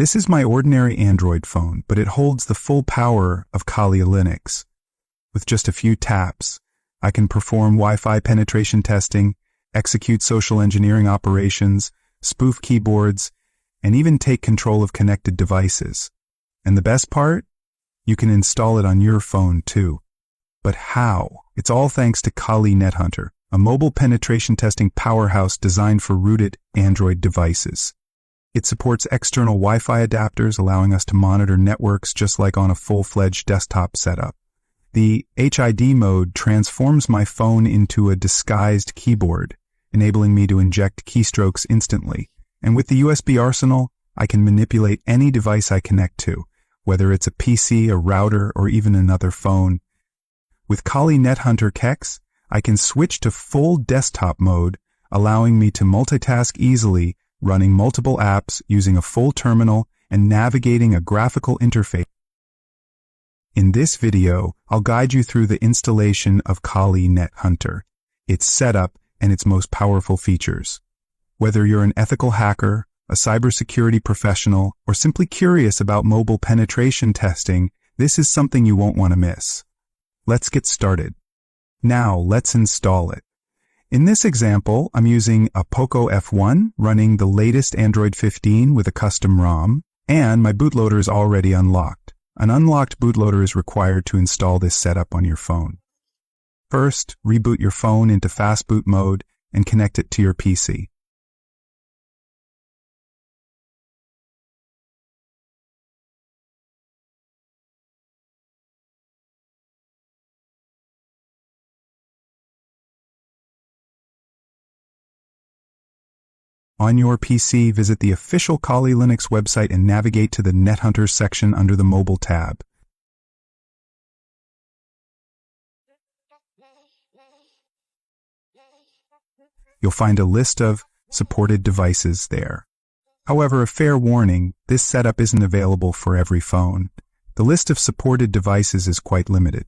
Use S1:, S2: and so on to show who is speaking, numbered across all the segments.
S1: This is my ordinary Android phone, but it holds the full power of Kali Linux. With just a few taps, I can perform Wi-Fi penetration testing, execute social engineering operations, spoof keyboards, and even take control of connected devices. And the best part? You can install it on your phone too. But how? It's all thanks to Kali Nethunter, a mobile penetration testing powerhouse designed for rooted Android devices. It supports external Wi-Fi adapters, allowing us to monitor networks just like on a full-fledged desktop setup. The HID mode transforms my phone into a disguised keyboard, enabling me to inject keystrokes instantly. And with the USB arsenal, I can manipulate any device I connect to, whether it's a PC, a router, or even another phone. With Kali Nethunter Kex, I can switch to full desktop mode, allowing me to multitask easily, running multiple apps, using a full terminal, and navigating a graphical interface. In this video, I'll guide you through the installation of Kali Nethunter, its setup, and its most powerful features. Whether you're an ethical hacker, a cybersecurity professional, or simply curious about mobile penetration testing, this is something you won't want to miss. Let's get started. Now, let's install it. In this example, I'm using a Poco F1 running the latest Android 15 with a custom ROM, and my bootloader is already unlocked. An unlocked bootloader is required to install this setup on your phone. First, reboot your phone into fast boot mode and connect it to your PC. On your PC, visit the official Kali Linux website and navigate to the Nethunter section under the Mobile tab. You'll find a list of supported devices there. However, a fair warning, this setup isn't available for every phone. The list of supported devices is quite limited.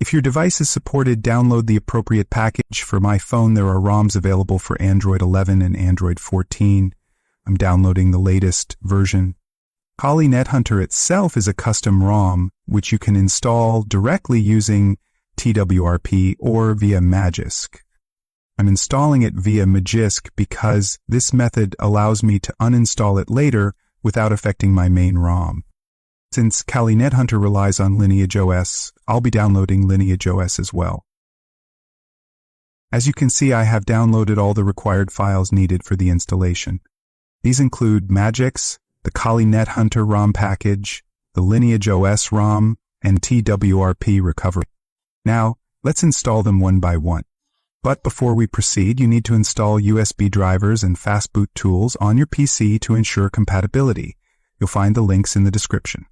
S1: If your device is supported, download the appropriate package. For my phone, there are ROMs available for Android 11 and Android 14. I'm downloading the latest version. Kali Nethunter itself is a custom ROM, which you can install directly using TWRP or via Magisk. I'm installing it via Magisk because this method allows me to uninstall it later without affecting my main ROM. Since Kali Nethunter relies on Lineage OS, I'll be downloading Lineage OS as well. As you can see, I have downloaded all the required files needed for the installation. These include Magix, the Kali Nethunter ROM package, the Lineage OS ROM, and TWRP recovery. Now, let's install them one by one. But before we proceed, you need to install USB drivers and fastboot tools on your PC to ensure compatibility. You'll find the links in the description.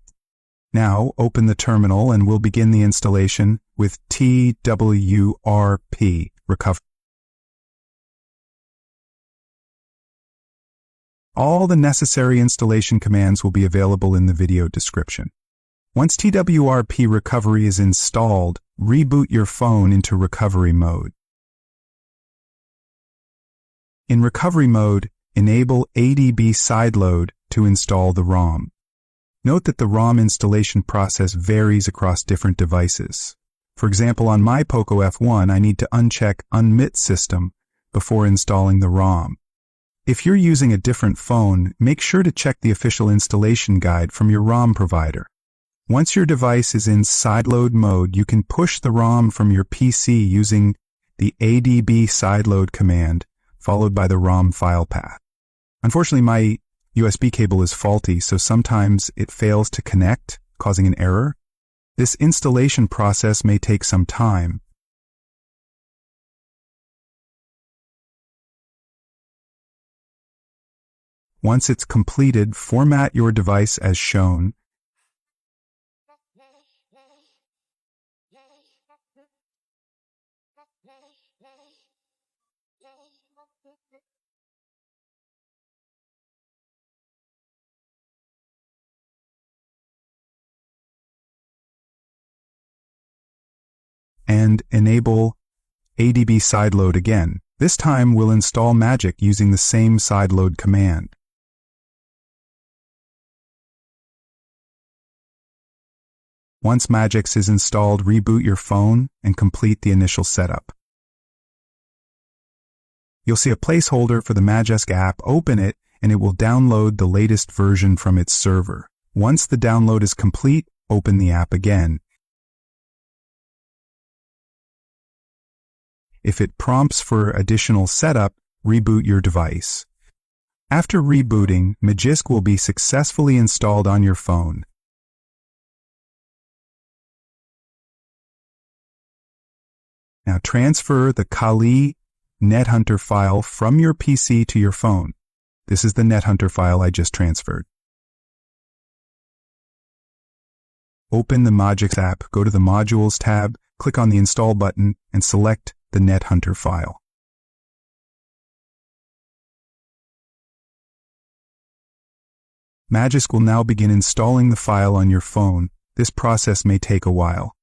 S1: Now, open the terminal and we'll begin the installation with TWRP recovery. All the necessary installation commands will be available in the video description. Once TWRP recovery is installed, reboot your phone into recovery mode. In recovery mode, enable ADB sideload to install the ROM. Note that the ROM installation process varies across different devices. For example, on my Poco F1, I need to uncheck Unmit System before installing the ROM. If you're using a different phone, make sure to check the official installation guide from your ROM provider. Once your device is in sideload mode, you can push the ROM from your PC using the ADB sideload command, followed by the ROM file path. Unfortunately, my USB cable is faulty, so sometimes it fails to connect, causing an error. This installation process may take some time. Once it's completed, format your device as shown. And enable ADB sideload again. This time we'll install Magic using the same sideload command. Once Magix is installed, reboot your phone and complete the initial setup. You'll see a placeholder for the Magisk app. Open it and it will download the latest version from its server. Once the download is complete, open the app again. If it prompts for additional setup, reboot your device. After rebooting, Magisk will be successfully installed on your phone. Now transfer the Kali Nethunter file from your PC to your phone. This is the Nethunter file I just transferred. Open the Magix app, go to the Modules tab, click on the Install button, and select the Nethunter file. Magisk will now begin installing the file on your phone. This process may take a while.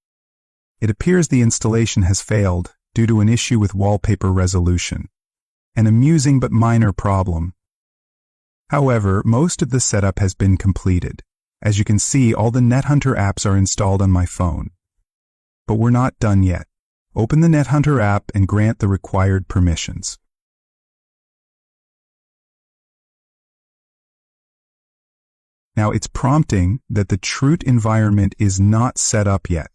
S1: It appears the installation has failed due to an issue with wallpaper resolution. An amusing but minor problem. However, most of the setup has been completed. As you can see, all the Nethunter apps are installed on my phone. But we're not done yet. Open the Nethunter app and grant the required permissions. Now it's prompting that the Troot environment is not set up yet.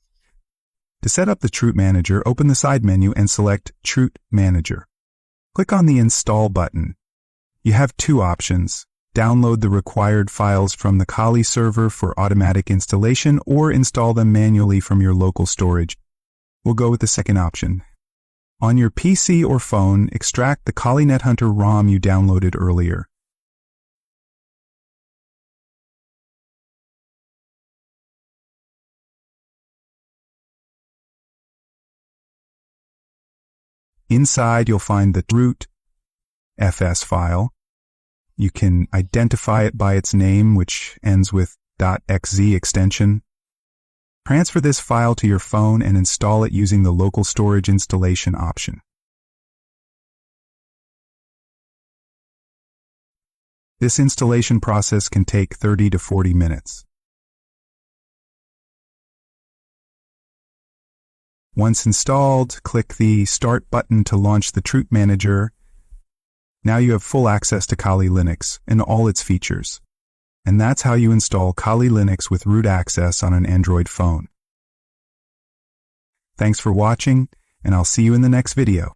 S1: To set up the Troot Manager, open the side menu and select Troot Manager. Click on the Install button. You have two options. Download the required files from the Kali server for automatic installation or install them manually from your local storage. We'll go with the second option. On your PC or phone, extract the Kali Nethunter ROM you downloaded earlier. Inside, you'll find the root FS file. You can identify it by its name, which ends with .xz extension. Transfer this file to your phone and install it using the local storage installation option. This installation process can take 30 to 40 minutes. Once installed, click the Start button to launch the Troot Manager. Now you have full access to Kali Linux and all its features. And that's how you install Kali Linux with root access on an Android phone. Thanks for watching, and I'll see you in the next video.